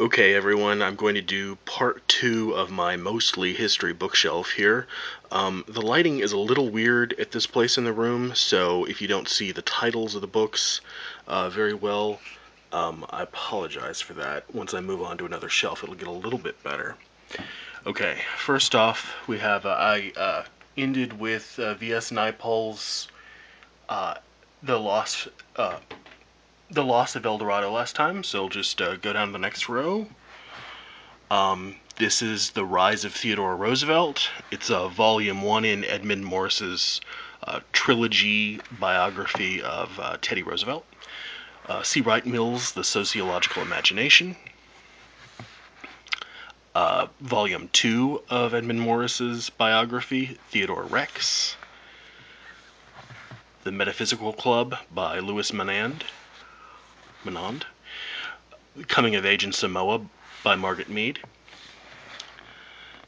Okay, everyone, I'm going to do part 2 of my mostly history bookshelf here. The lighting is a little weird at this place in the room, so if you don't see the titles of the books very well, I apologize for that. Once I move on to another shelf, it'll get a little bit better. Okay, first off, we have, I ended with V.S. Naipaul's The Loss, The Loss of El Dorado last time, so I'll just go down to the next row. This is The Rise of Theodore Roosevelt. It's a volume 1 in Edmund Morris's trilogy biography of Teddy Roosevelt. C. Wright Mills' The Sociological Imagination. Volume 2 of Edmund Morris's biography, Theodore Rex. The Metaphysical Club by Louis Menand. Coming of Age in Samoa by Margaret Mead.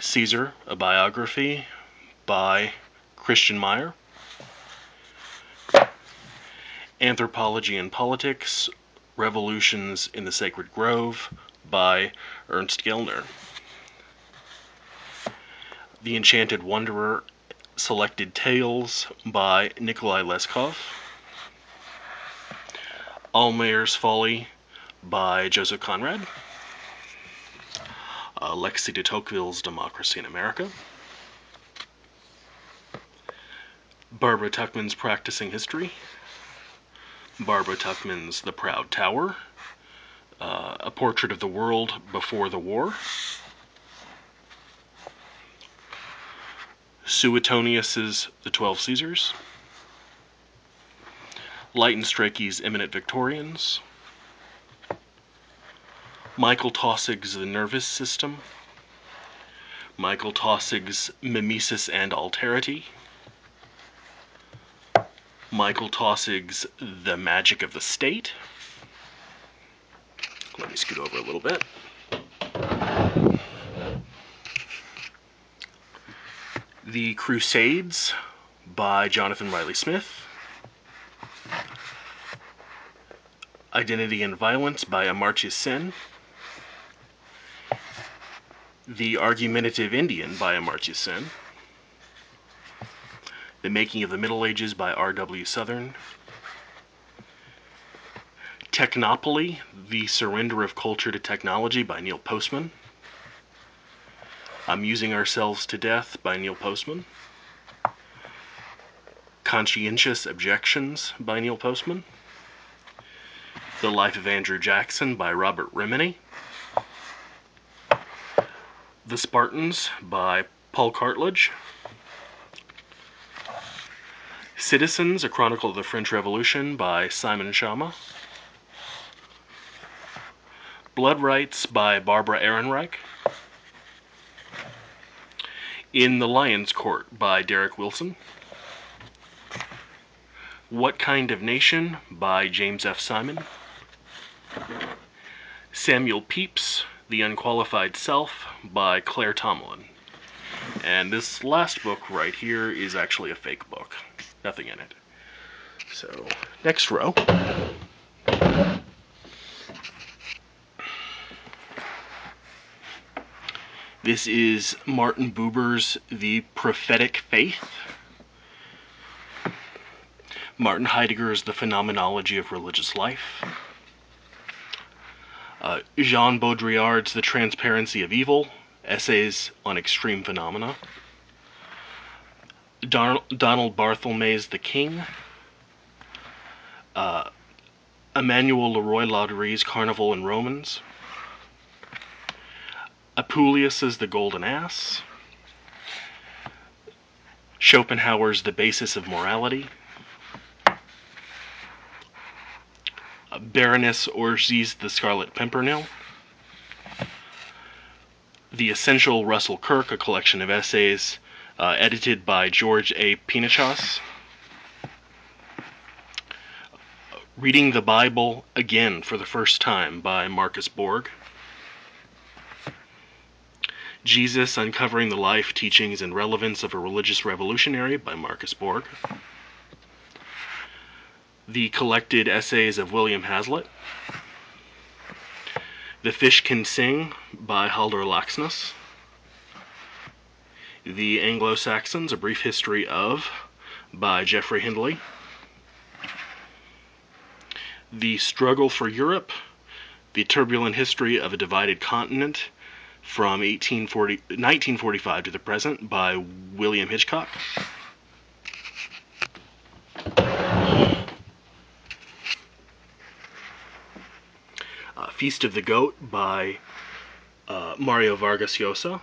Caesar, a biography by Christian Meyer. Anthropology and Politics, Revolutions in the Sacred Grove by Ernst Gellner. The Enchanted Wanderer, Selected Tales by Nikolai Leskov. Almayer's Folly by Joseph Conrad. Lexi de Tocqueville's Democracy in America. Barbara Tuchman's Practicing History. Barbara Tuchman's The Proud Tower. A Portrait of the World Before the War. Suetonius's The 12 Caesars. Leighton Strachey's Eminent Victorians. Michael Tausig's The Nervous System. Michael Tausig's Mimesis and Alterity. Michael Tausig's The Magic of the State. Let me scoot over a little bit. The Crusades by Jonathan Riley Smith. Identity and Violence by Amartya Sen. The Argumentative Indian by Amartya Sen. The Making of the Middle Ages by R.W. Southern. Technopoly, The Surrender of Culture to Technology by Neil Postman. Amusing Ourselves to Death by Neil Postman. Conscientious Objections by Neil Postman. The Life of Andrew Jackson by Robert Rimini. The Spartans by Paul Cartledge. Citizens, A Chronicle of the French Revolution by Simon Schama. Blood Rights by Barbara Ehrenreich. In the Lion's Court by Derek Wilson. What Kind of Nation by James F. Simon. Samuel Pepys, The Unqualified Self by Claire Tomlin. And this last book right here is actually a fake book. Nothing in it. So, next row. This is Martin Buber's The Prophetic Faith. Martin Heidegger's The Phenomenology of Religious Life. Jean Baudrillard's The Transparency of Evil, Essays on Extreme Phenomena. Donald Barthelme's The King. Emmanuel Leroy-Laduerie's Carnival and Romans. Apuleius's The Golden Ass. Schopenhauer's The Basis of Morality. Baroness Orgy's The Scarlet Pimpernel. The Essential Russell Kirk, a collection of essays edited by George A. Pinachos. Reading the Bible Again for the First Time by Marcus Borg. Jesus, Uncovering the Life, Teachings, and Relevance of a Religious Revolutionary by Marcus Borg. The Collected Essays of William Hazlitt. The Fish Can Sing by Halldor Laxness. The Anglo-Saxons, A Brief History of by Geoffrey Hindley. The Struggle for Europe, The Turbulent History of a Divided Continent from 1945 to the Present by William Hitchcock. Feast of the Goat by Mario Vargas Llosa.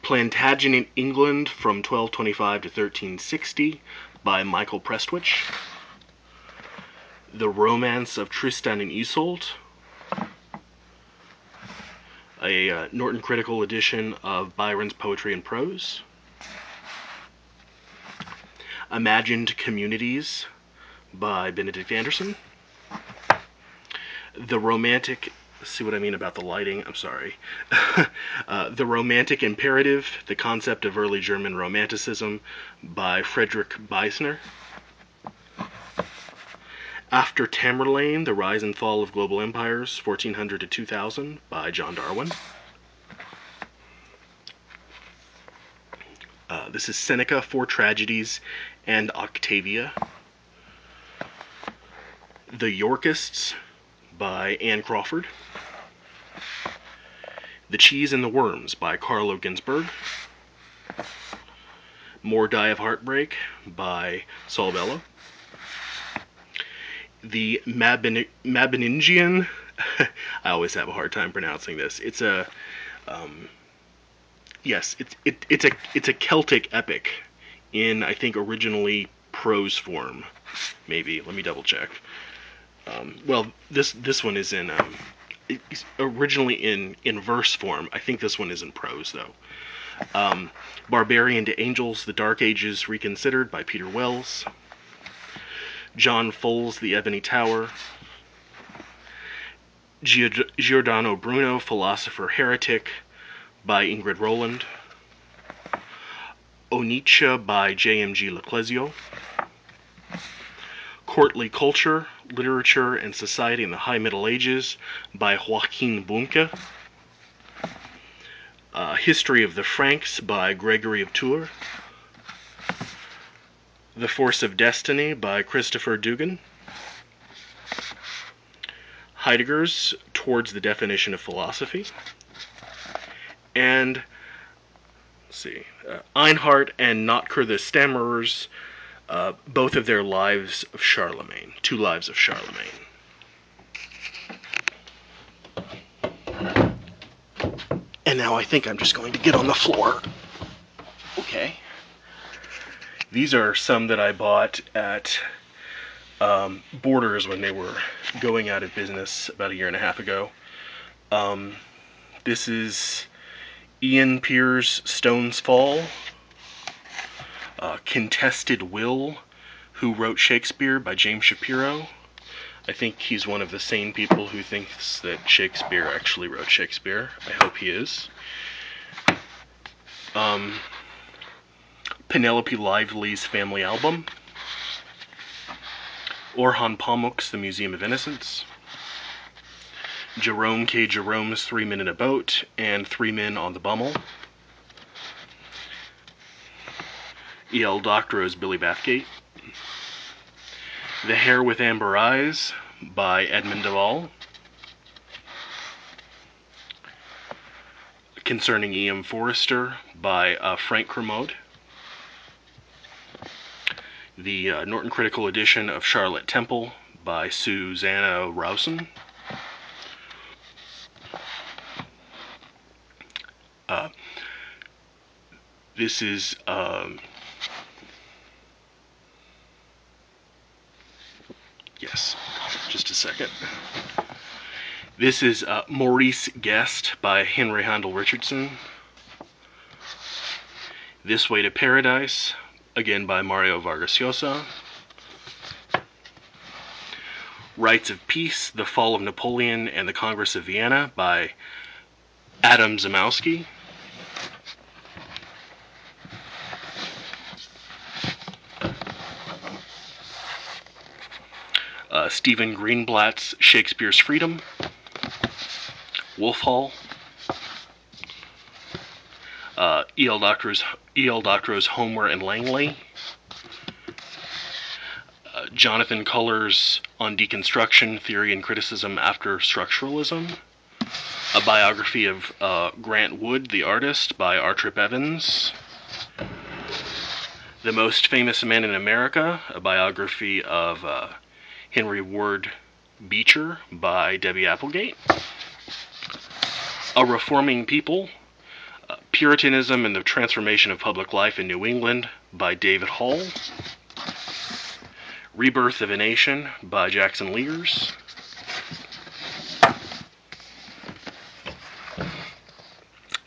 Plantagenet England from 1225 to 1360 by Michael Prestwich. The Romance of Tristan and Isolde, a Norton Critical edition of Byron's Poetry and Prose. Imagined Communities by Benedict Anderson. The Romantic, see what I mean about the lighting, I'm sorry. The Romantic Imperative, The Concept of Early German Romanticism by Frederick Beisner. After Tamerlane, The Rise and Fall of Global Empires, 1400 to 2000 by John Darwin. This is Seneca, Four Tragedies, and Octavia. The Yorkists by Anne Crawford. The Cheese and the Worms by Carlo Ginzburg. More Die of Heartbreak by Saul Bellow. The Mabinogion, I always have a hard time pronouncing this. It's a, yes, it's a Celtic epic in, I think, originally prose form. Maybe, let me double check. Well, this one is in it's originally in verse form. I think this one is in prose though. Barbarian to Angels: The Dark Ages Reconsidered by Peter Wells. John Foles, The Ebony Tower. Giordano Bruno, Philosopher Heretic by Ingrid Rowland. Onitsha by J.M.G. Leclésio. Courtly Culture, Literature and Society in the High Middle Ages by Joachim Bunke. History of the Franks by Gregory of Tours. The Force of Destiny by Christopher Dugan. Heidegger's Towards the Definition of Philosophy. And, let's see, Einhard and Notker the Stammerers, both of their Lives of Charlemagne. Two Lives of Charlemagne. And now I think I'm just going to get on the floor. Okay. These are some that I bought at Borders when they were going out of business about 1.5 years ago. This is Ian Pierce Stone's Fall. Contested Will, Who Wrote Shakespeare by James Shapiro. I think he's one of the sane people who thinks that Shakespeare actually wrote Shakespeare. I hope he is. Penelope Lively's Family Album. Orhan Pamuk's The Museum of Innocence. Jerome K. Jerome's 3 Men in a Boat and 3 Men on the Bummel. E.L. Doctorow's Billy Bathgate. The Hare with Amber Eyes by Edmund Duval. Concerning E.M. Forrester by Frank Kermode. The Norton Critical Edition of Charlotte Temple by Susanna Rowson. This is yes, just a second. This is Maurice Guest by Henry Handel Richardson. This Way to Paradise, again by Mario Vargas Llosa. Rights of Peace, The Fall of Napoleon and the Congress of Vienna by Adam Zamowski. Stephen Greenblatt's Shakespeare's Freedom. Wolf Hall, E.L. Doctorow's Homer and Langley, Jonathan Culler's On Deconstruction, Theory and Criticism After Structuralism, a biography of Grant Wood, the artist, by R. Tripp Evans, The Most Famous Man in America, a biography of Henry Ward Beecher by Debbie Applegate, A Reforming People, Puritanism and the Transformation of Public Life in New England by David Hall, Rebirth of a Nation by Jackson Lears,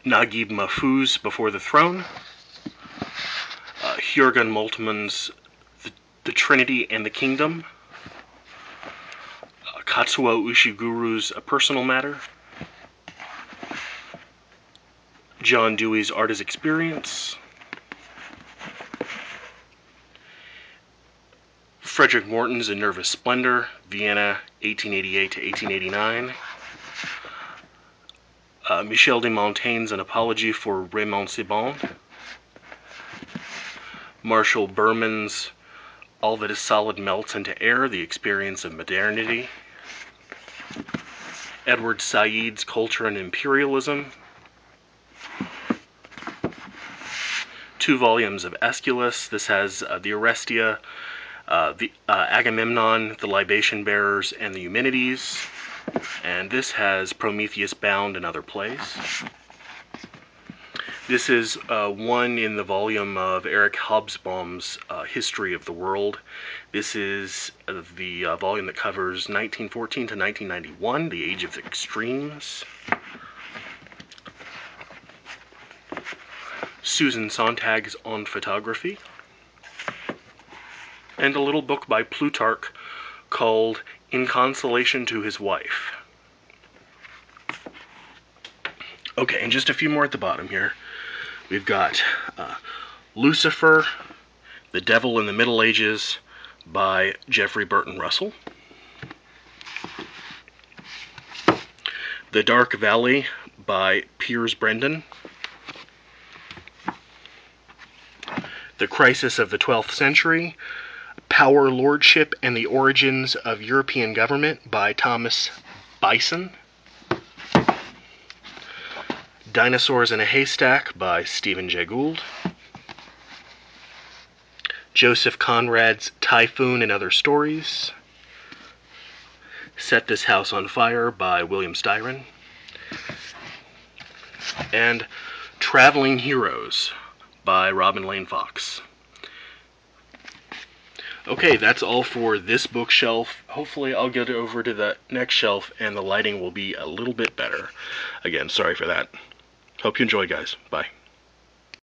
Naguib Mahfouz Before the Throne, Jürgen Moltmann's The Trinity and the Kingdom, Katsuo Ushiguro's A Personal Matter, John Dewey's Art as Experience, Frederick Morton's A Nervous Splendor, Vienna, 1888 to 1889, Michel de Montaigne's An Apology for Raymond Sebond, Marshall Berman's All That Is Solid Melts into Air, The Experience of Modernity, Edward Said's Culture and Imperialism, 2 volumes of Aeschylus. This has the Orestia, the Agamemnon, the Libation Bearers, and the Eumenides. And this has Prometheus Bound and Other Plays. This is one in the volume of Eric Hobsbawm's History of the World. This is the volume that covers 1914 to 1991, the Age of the Extremes. Susan Sontag's On Photography. And a little book by Plutarch called In Consolation to His Wife. Okay, and just a few more at the bottom here. We've got Lucifer, The Devil in the Middle Ages by Jeffrey Burton Russell. The Dark Valley by Piers Brendan. The Crisis of the 12th Century, Power, Lordship, and the Origins of European Government by Thomas Bison. Dinosaurs in a Haystack by Stephen Jay Gould. Joseph Conrad's Typhoon and Other Stories. Set This House on Fire by William Styron. And Traveling Heroes by Robin Lane Fox. Okay, that's all for this bookshelf. Hopefully I'll get over to the next shelf and the lighting will be a little bit better. Again, sorry for that. Hope you enjoy, guys. Bye.